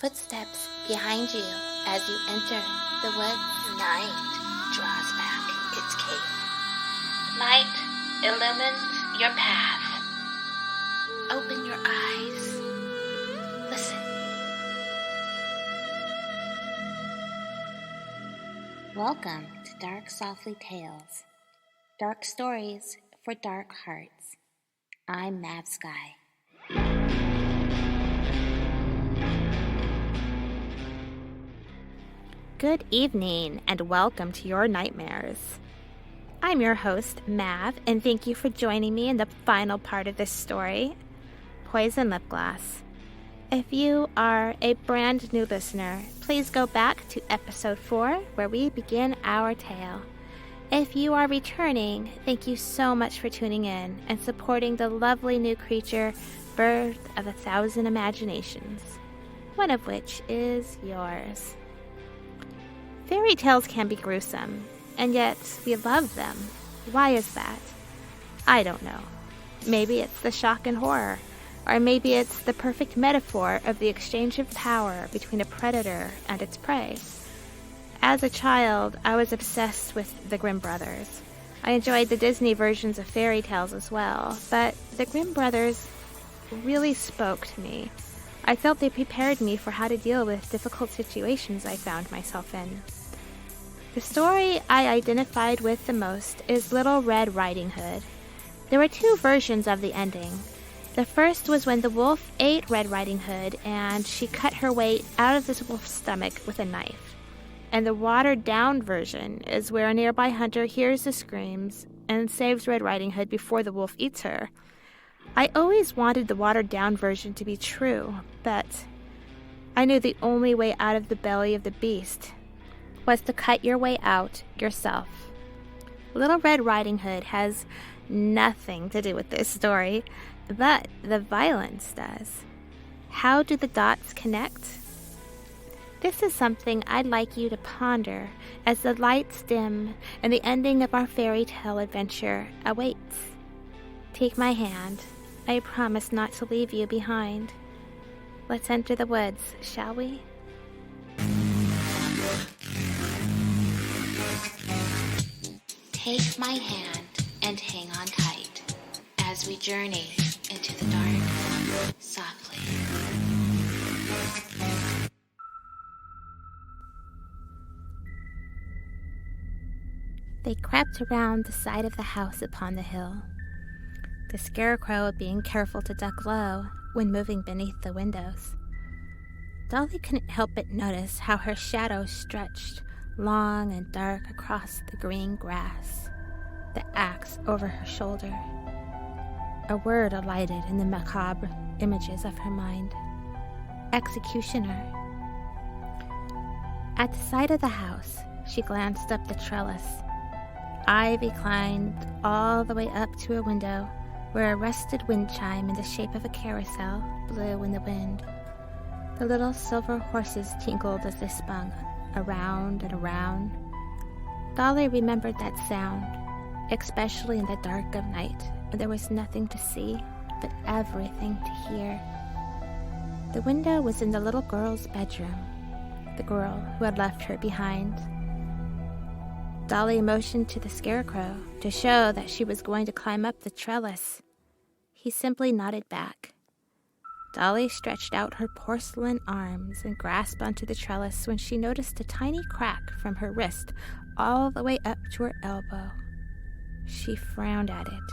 footsteps behind you as you enter the woods. Night draws back its cape. Light illumines your path. Open your eyes. Listen. Welcome to Dark Softly Tales. Dark stories for dark hearts. I'm Mav Sky. Good evening and welcome to your nightmares. I'm your host, Mav, and thank you for joining me in the final part of this story, Poison Lip Gloss. If you are a brand new listener, please go back to episode 4 where we begin our tale. If you are returning, thank you so much for tuning in and supporting the lovely new creature, birth of 1,000 imaginations, one of which is yours. Fairy tales can be gruesome, and yet we love them. Why is that? I don't know. Maybe it's the shock and horror, or maybe it's the perfect metaphor of the exchange of power between a predator and its prey. As a child, I was obsessed with the Grimm brothers. I enjoyed the Disney versions of fairy tales as well, but the Grimm brothers really spoke to me. I felt they prepared me for how to deal with difficult situations I found myself in. The story I identified with the most is Little Red Riding Hood. There were 2 versions of the ending. The first was when the wolf ate Red Riding Hood and she cut her way out of this wolf's stomach with a knife. And the watered-down version is where a nearby hunter hears the screams and saves Red Riding Hood before the wolf eats her. I always wanted the watered-down version to be true, but I knew the only way out of the belly of the beast was to cut your way out yourself. Little Red Riding Hood has nothing to do with this story, but the violence does. How do the dots connect? This is something I'd like you to ponder as the lights dim and the ending of our fairy tale adventure awaits. Take my hand. I promise not to leave you behind. Let's enter the woods, shall we? Take my hand and hang on tight as we journey into the dark softly. They crept around the side of the house upon the hill, the scarecrow being careful to duck low when moving beneath the windows. Dolly couldn't help but notice how her shadow stretched long and dark across the green grass, the axe over her shoulder. A word alighted in the macabre images of her mind. Executioner. At the side of the house, she glanced up the trellis. Ivy climbed all the way up to a window where a rusted wind chime in the shape of a carousel blew in the wind. The little silver horses tinkled as they spun around and around. Dolly remembered that sound, especially in the dark of night when there was nothing to see but everything to hear. The window was in the little girl's bedroom, the girl who had left her behind. Dolly motioned to the scarecrow to show that she was going to climb up the trellis. He simply nodded back. Dolly stretched out her porcelain arms and grasped onto the trellis when she noticed a tiny crack from her wrist all the way up to her elbow. She frowned at it,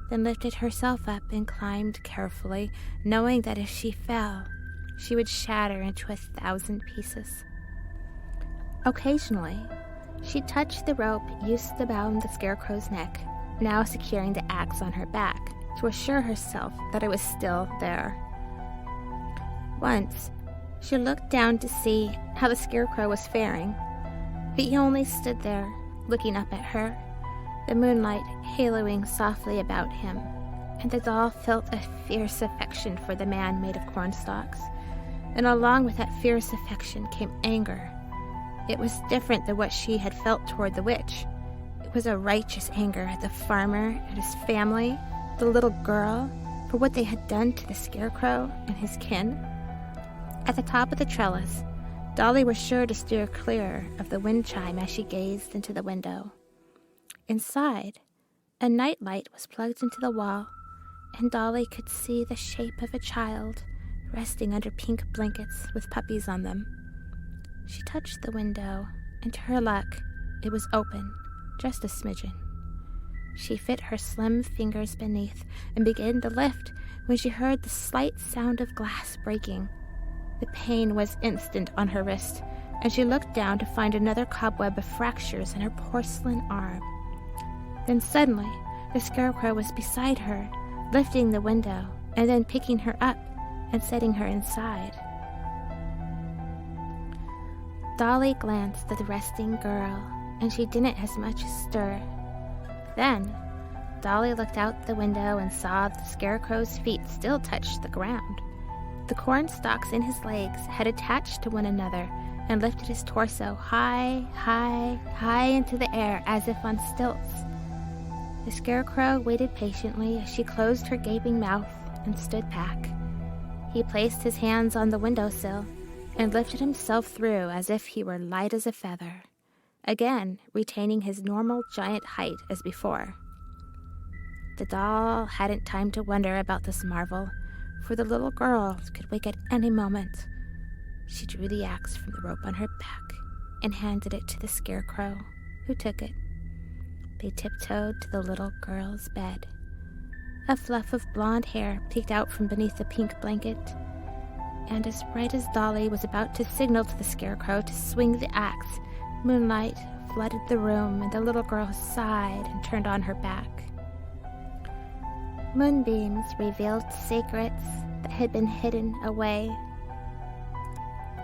then lifted herself up and climbed carefully, knowing that if she fell, she would shatter into 1,000 pieces. Occasionally, she touched the rope used to bound the scarecrow's neck, now securing the axe on her back, to assure herself that it was still there. Once, she looked down to see how the scarecrow was faring, but he only stood there, looking up at her, the moonlight haloing softly about him, and the doll felt a fierce affection for the man made of cornstalks, and along with that fierce affection came anger. It was different than what she had felt toward the witch. It was a righteous anger at the farmer and his family, the little girl, for what they had done to the scarecrow and his kin. At the top of the trellis, Dolly was sure to steer clear of the wind chime as she gazed into the window. Inside, a night light was plugged into the wall, and Dolly could see the shape of a child resting under pink blankets with puppies on them. She touched the window, and to her luck, it was open, just a smidgen. She fit her slim fingers beneath and began to lift when she heard the slight sound of glass breaking. The pain was instant on her wrist, and she looked down to find another cobweb of fractures in her porcelain arm. Then suddenly, the scarecrow was beside her, lifting the window and then picking her up and setting her inside. Dolly glanced at the resting girl, and she didn't as much as stir. Then, Dolly looked out the window and saw the scarecrow's feet still touched the ground. The corn stalks in his legs had attached to one another and lifted his torso high, high, high into the air as if on stilts. The scarecrow waited patiently as she closed her gaping mouth and stood back. He placed his hands on the windowsill and lifted himself through as if he were light as a feather, again retaining his normal giant height as before. The doll hadn't time to wonder about this marvel, for the little girl could wake at any moment. She drew the axe from the rope on her back and handed it to the scarecrow, who took it. They tiptoed to the little girl's bed. A fluff of blonde hair peeked out from beneath the pink blanket, and as right as Dolly was about to signal to the scarecrow to swing the axe, moonlight flooded the room and the little girl sighed and turned on her back. Moonbeams revealed secrets that had been hidden away.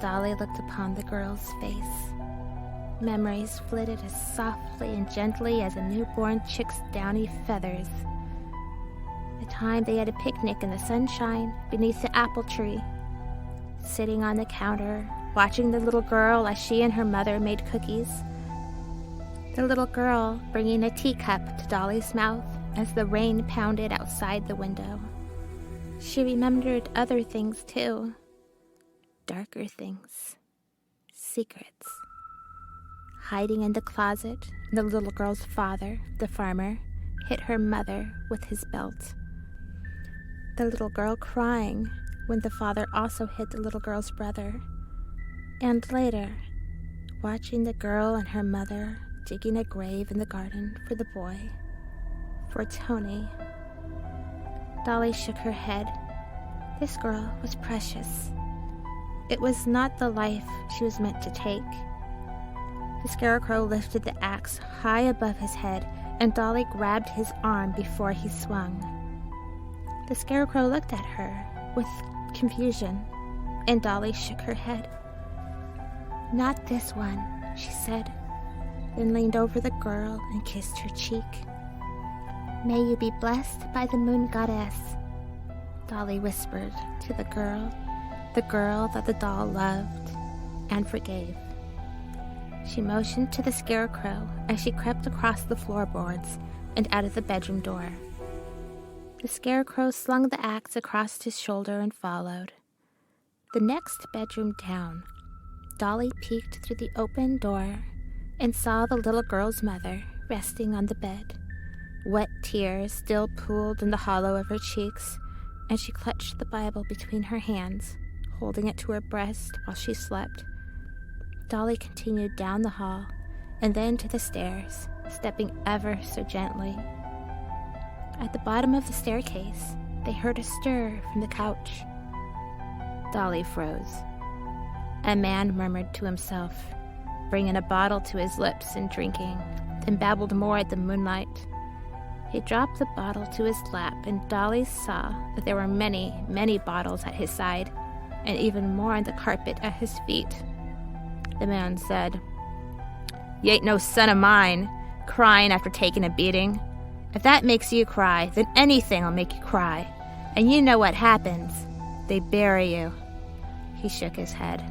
Dolly looked upon the girl's face. Memories flitted as softly and gently as a newborn chick's downy feathers. The time they had a picnic in the sunshine beneath the apple tree, sitting on the counter, watching the little girl as she and her mother made cookies. The little girl bringing a teacup to Dolly's mouth as the rain pounded outside the window. She remembered other things too. Darker things. Secrets. Hiding in the closet, the little girl's father, the farmer, hit her mother with his belt. The little girl crying when the father also hit the little girl's brother. And later, watching the girl and her mother digging a grave in the garden for the boy. For Tony. Dolly shook her head. This girl was precious. It was not the life she was meant to take. The scarecrow lifted the axe high above his head, and Dolly grabbed his arm before he swung. The scarecrow looked at her with confusion, and Dolly shook her head. "Not this one," she said, then leaned over the girl and kissed her cheek. "May you be blessed by the moon goddess," Dolly whispered to the girl that the doll loved and forgave. She motioned to the scarecrow as she crept across the floorboards and out of the bedroom door. The scarecrow slung the axe across his shoulder and followed. The next bedroom down, Dolly peeked through the open door and saw the little girl's mother resting on the bed. Wet tears still pooled in the hollow of her cheeks, and she clutched the Bible between her hands, holding it to her breast while she slept. Dolly continued down the hall and then to the stairs, stepping ever so gently. At the bottom of the staircase, they heard a stir from the couch. Dolly froze. A man murmured to himself, bringing a bottle to his lips and drinking, then babbled more at the moonlight. He dropped the bottle to his lap, and Dolly saw that there were many, many bottles at his side, and even more on the carpet at his feet. The man said, "You ain't no son of mine, crying after taking a beating. If that makes you cry, then anything'll make you cry. And you know what happens. They bury you." He shook his head.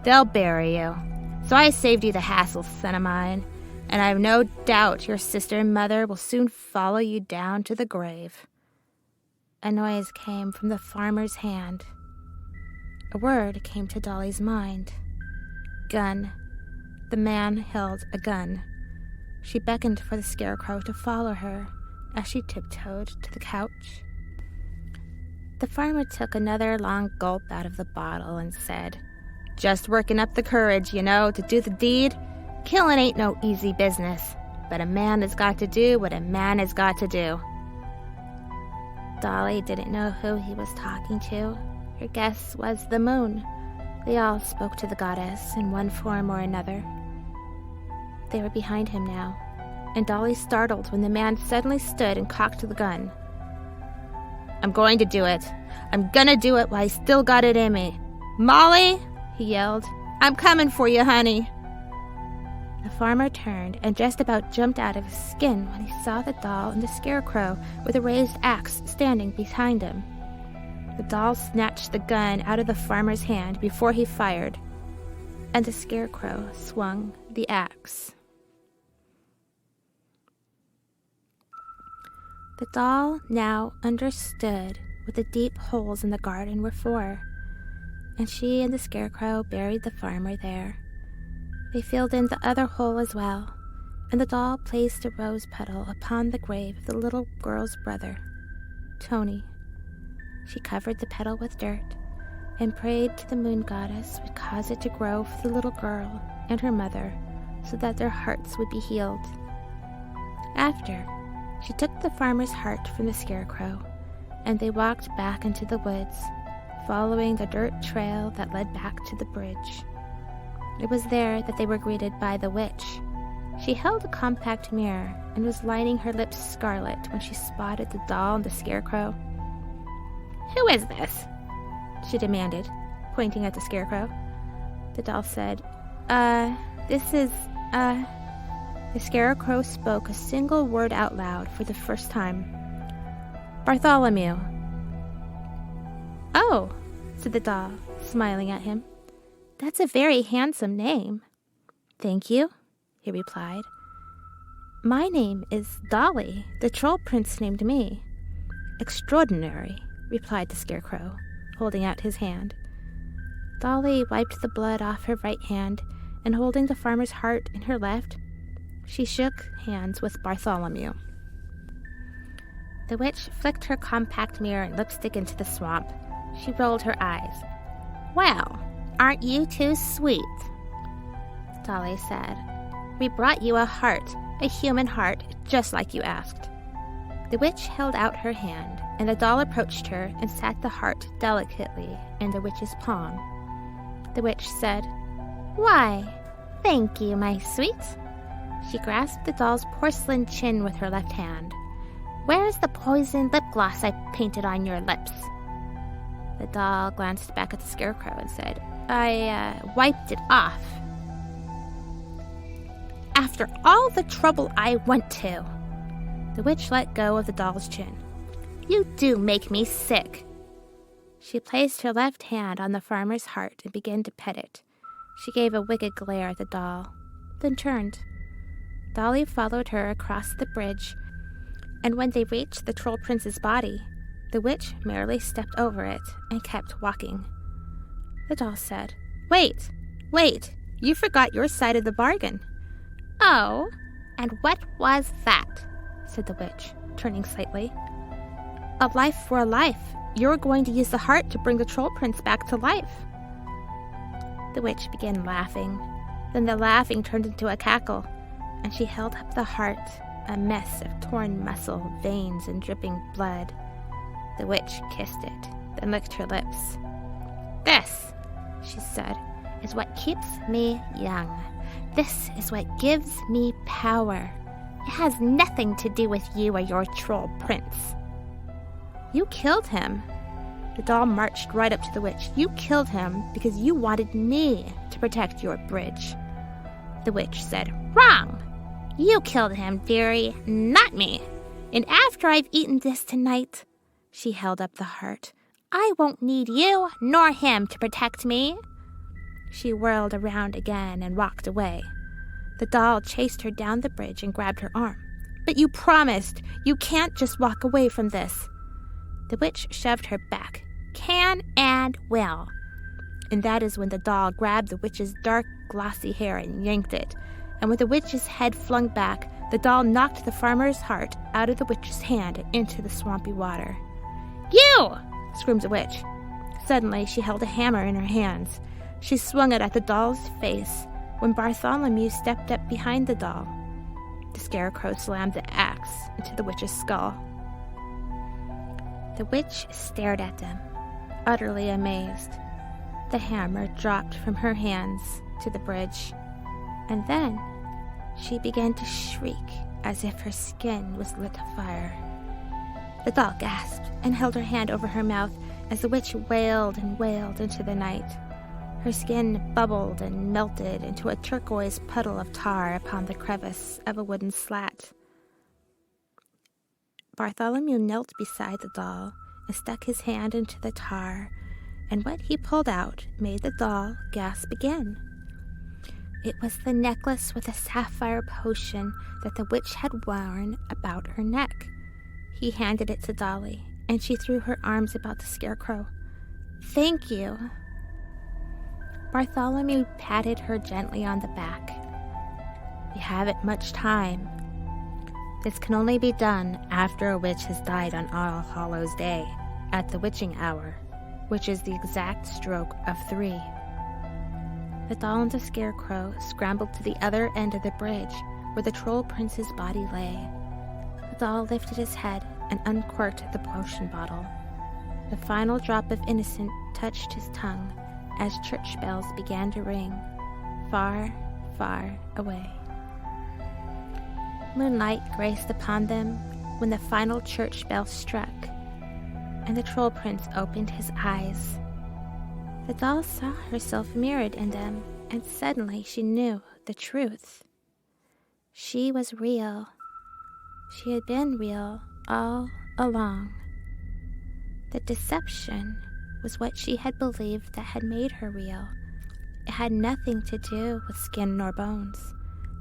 "They'll bury you. So I saved you the hassle, son of mine, and I've no doubt your sister and mother will soon follow you down to the grave." A noise came from the farmer's hand. A word came to Dolly's mind. Gun. The man held a gun. She beckoned for the scarecrow to follow her as she tiptoed to the couch. The farmer took another long gulp out of the bottle and said, "Just working up the courage, to do the deed. Killing ain't no easy business, but a man has got to do what a man has got to do." Dolly didn't know who he was talking to. Her guess was the moon. They all spoke to the goddess in one form or another. They were behind him now, and Dolly startled when the man suddenly stood and cocked the gun. "I'm going to do it. I'm gonna do it while I still got it in me. Molly," he yelled, "I'm coming for you, honey." The farmer turned and just about jumped out of his skin when he saw the doll and the scarecrow with a raised axe standing behind him. The doll snatched the gun out of the farmer's hand before he fired, and the scarecrow swung the axe. The doll now understood what the deep holes in the garden were for, and she and the scarecrow buried the farmer there. They filled in the other hole as well, and the doll placed a rose petal upon the grave of the little girl's brother, Tony. She covered the petal with dirt and prayed to the moon goddess would cause it to grow for the little girl and her mother so that their hearts would be healed. After, she took the farmer's heart from the scarecrow, and they walked back into the woods, following the dirt trail that led back to the bridge. It was there that they were greeted by the witch. She held a compact mirror and was lining her lips scarlet when she spotted the doll and the scarecrow. "Who is this?" she demanded, pointing at the scarecrow. The doll said, this is, The scarecrow spoke a single word out loud for the first time. "Bartholomew." "Oh," said the doll, smiling at him. "That's a very handsome name." "Thank you," he replied. "My name is Dolly. The troll prince named me." "Extraordinary," replied the scarecrow, holding out his hand. Dolly wiped the blood off her right hand, and holding the farmer's heart in her left, she shook hands with Bartholomew. The witch flicked her compact mirror and lipstick into the swamp. She rolled her eyes. "Well, aren't you two sweet?" Dolly said. "We brought you a heart, a human heart, just like you asked." The witch held out her hand, and the doll approached her and sat the heart delicately in the witch's palm. The witch said, "Why, thank you, my sweet." She grasped the doll's porcelain chin with her left hand. "Where's the poison lip gloss I painted on your lips?" The doll glanced back at the scarecrow and said, I wiped it off." "After all the trouble I went to." The witch let go of the doll's chin. "You do make me sick." She placed her left hand on the farmer's heart and began to pet it. She gave a wicked glare at the doll, then turned. Dolly followed her across the bridge, and when they reached the troll prince's body, the witch merely stepped over it and kept walking. The doll said, Wait, you forgot your side of the bargain." "Oh, and what was that?" said the witch, turning slightly. "A life for a life. You're going to use the heart to bring the troll prince back to life." The witch began laughing. Then the laughing turned into a cackle, and she held up the heart, a mess of torn muscle, veins, and dripping blood. The witch kissed it, then licked her lips. "This," she said, "is what keeps me young. This is what gives me power. It has nothing to do with you or your troll prince." "You killed him." The doll marched right up to the witch. "You killed him because you wanted me to protect your bridge." The witch said, "Wrong! You killed him, dearie, not me. And after I've eaten this tonight," she held up the heart, "I won't need you nor him to protect me." She whirled around again and walked away. The doll chased her down the bridge and grabbed her arm. "But you promised. You can't just walk away from this." The witch shoved her back. "Can and will. and that is when the doll grabbed the witch's dark, glossy hair and yanked it. And with the witch's head flung back, the doll knocked the farmer's heart out of the witch's hand and into the swampy water. "You!" screamed the witch. Suddenly, she held a hammer in her hands. She swung it at the doll's face when Bartholomew stepped up behind the doll. The scarecrow slammed the axe into the witch's skull. The witch stared at them, utterly amazed. The hammer dropped from her hands to the bridge, and then she began to shriek as if her skin was lit afire. The doll gasped and held her hand over her mouth as the witch wailed and wailed into the night. Her skin bubbled and melted into a turquoise puddle of tar upon the crevice of a wooden slat. Bartholomew knelt beside the doll and stuck his hand into the tar, and what he pulled out made the doll gasp again. It was the necklace with a sapphire potion that the witch had worn about her neck. He handed it to Dolly, and she threw her arms about the scarecrow. "Thank you." Bartholomew patted her gently on the back. "We haven't much time. This can only be done after a witch has died on All Hallows Day, at the witching hour, which is the exact stroke of 3. The doll and the scarecrow scrambled to the other end of the bridge, where the troll prince's body lay. The doll lifted his head and uncorked the potion bottle. The final drop of innocence touched his tongue as church bells began to ring, far, far away. Moonlight graced upon them when the final church bell struck, and the troll prince opened his eyes. The doll saw herself mirrored in them, and suddenly she knew the truth. She was real. She had been real all along. The deception was what she had believed that had made her real. It had nothing to do with skin nor bones,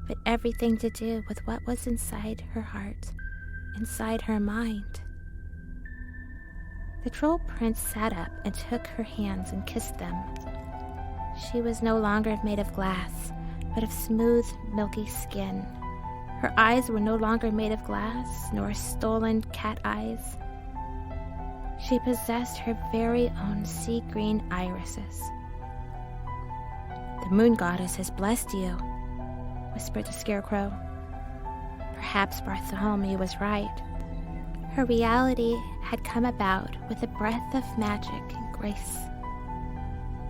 but everything to do with what was inside her heart, inside her mind. The troll prince sat up and took her hands and kissed them. She was no longer made of glass, but of smooth, milky skin. Her eyes were no longer made of glass, nor stolen cat eyes. She possessed her very own sea green irises. "The moon goddess has blessed you," whispered the scarecrow. Perhaps Bartholomew was right. Her reality had come about with a breath of magic and grace.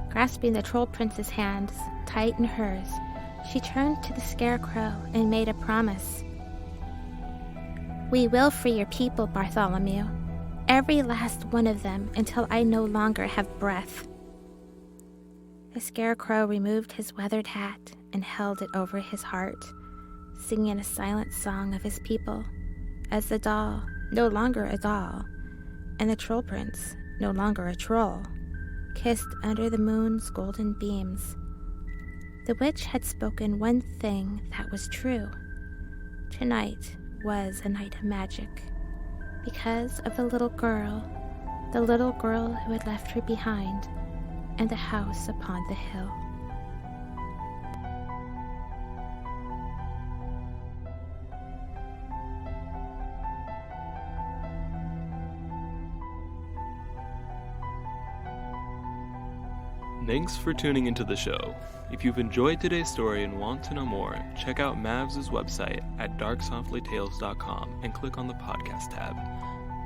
Grasping the troll prince's hands tight in hers, she turned to the scarecrow and made a promise. "We will free your people, Bartholomew. Every last one of them, until I no longer have breath." The scarecrow removed his weathered hat and held it over his heart, singing a silent song of his people, as the doll, no longer a doll, and the troll prince, no longer a troll, kissed under the moon's golden beams. The witch had spoken one thing that was true. Tonight was a night of magic, because of the little girl who had left her behind, and the house upon the hill. Thanks for tuning into the show. If you've enjoyed today's story and want to know more, check out Mavs' website at darksoftlytales.com and click on the podcast tab.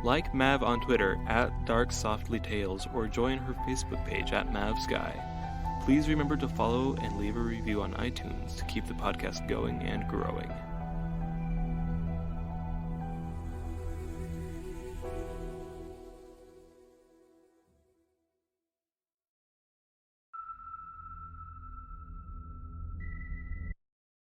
Like Mav on Twitter at darksoftlytales or join her Facebook page at mavsky. Please remember to follow and leave a review on iTunes to keep the podcast going and growing.